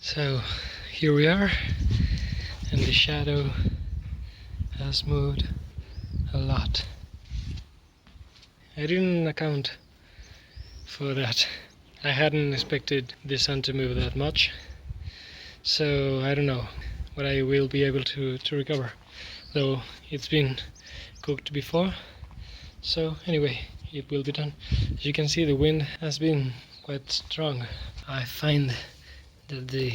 So here we are, and the shadow has moved a lot. I didn't account for that. I hadn't expected the sun to move that much, so I don't know what I will be able to recover, though it's been cooked before. So anyway, it will be done. As you can see, the wind has been quite strong. I find that the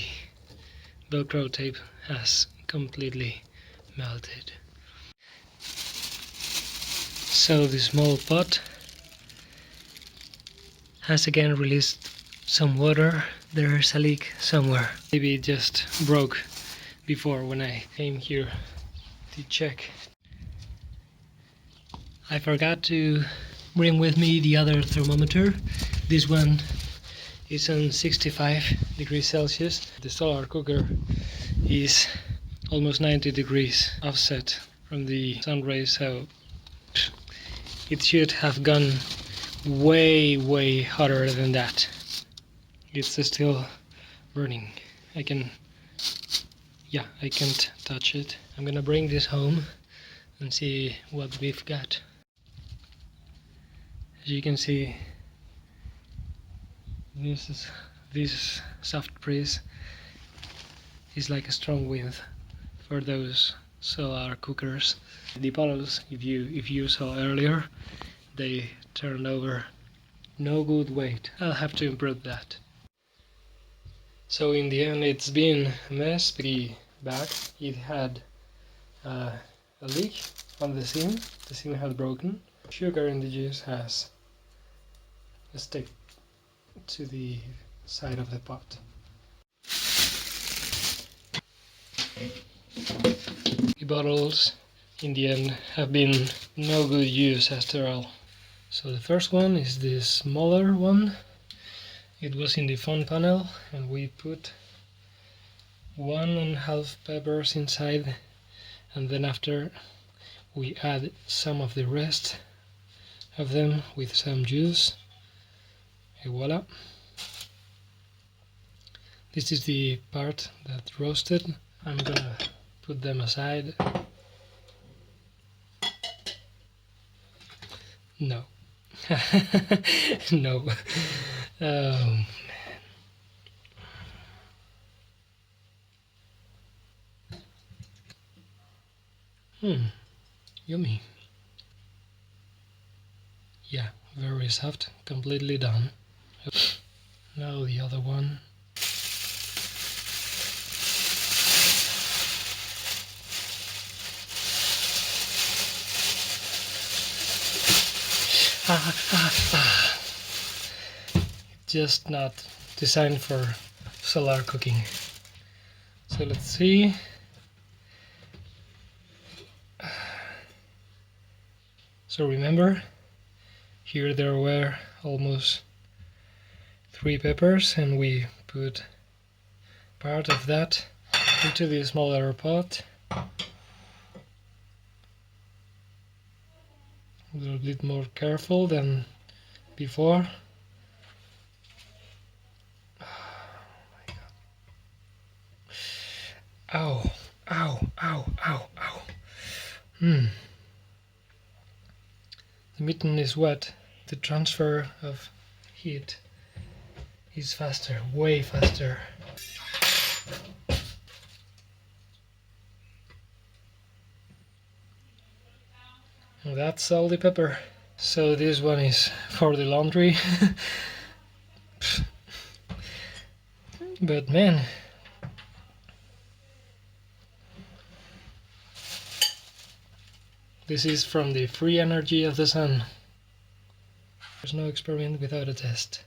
velcro tape has completely melted. So the small pot has again released some water. There's a leak somewhere. Maybe it just broke before when I came here to check. I forgot to bring with me the other thermometer. This one is on 65 degrees Celsius. The solar cooker is almost 90 degrees offset from the sun rays, so it should have gone way hotter than that. It's still burning. I can't touch it. I'm gonna bring this home and see what we've got. As you can see, this soft breeze is like a strong wind for those solar cookers. The bottles, if you saw earlier, they turned over. No good weight. I'll have to improve that. So in the end, it's been a mess. The back, it had a leak on the seam. The seam had broken. Sugar in the juice has stuck to the side of the pot. The bottles in the end have been no good use after all. So the first one is the smaller one. It was in the phone panel, and we put 1.5 peppers inside, and then after we add some of the rest of them with some juice. And voila! This is the part that roasted. I'm gonna put them aside. No. No. Oh, man. Yummy. Yeah, very soft, completely done. Now the other one. Just not designed for solar cooking. So let's see. So remember, here there were almost 3 peppers, and we put part of that into the smaller pot. A little bit more careful than before. Ow, ow, ow, ow, ow. The mitten is wet. The transfer of heat is faster, way faster. And that's all the pepper. So this one is for the laundry. But man, this is from the free energy of the sun. There's no experiment without a test.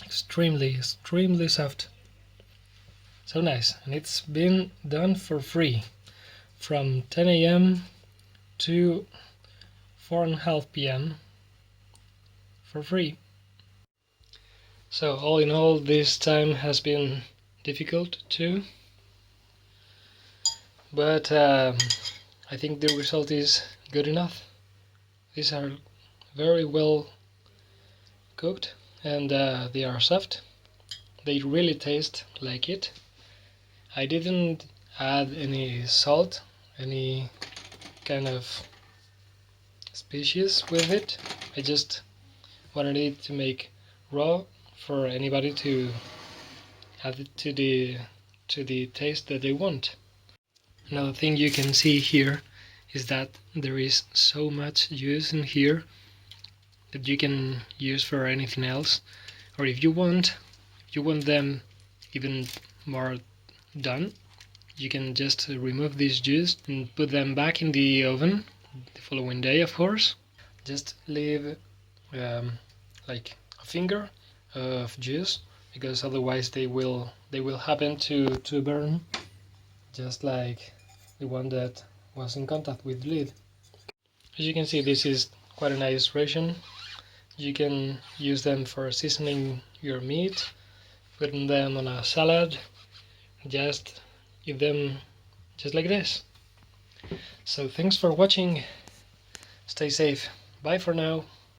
Extremely soft. So nice. And it's been done for free from 10 a.m. to 4:30 p.m. for free. So all in all, this time has been difficult too, but I think the result is good enough. These are very well cooked, and they are soft. They really taste like it. I didn't add any salt, any kind of species with it. I just wanted it to make raw for anybody to add it to the taste that they want. Another thing you can see here is that there is so much juice in here that you can use for anything else, or if you want them even more done, you can just remove this juice and put them back in the oven the following day, of course. Just leave like a finger of juice, because otherwise they will happen to burn, just like the one that was in contact with the lid. As you can see, this is quite a nice ration. You can use them for seasoning your meat, putting them on a salad, just eat them just like this. So thanks for watching, stay safe, bye for now.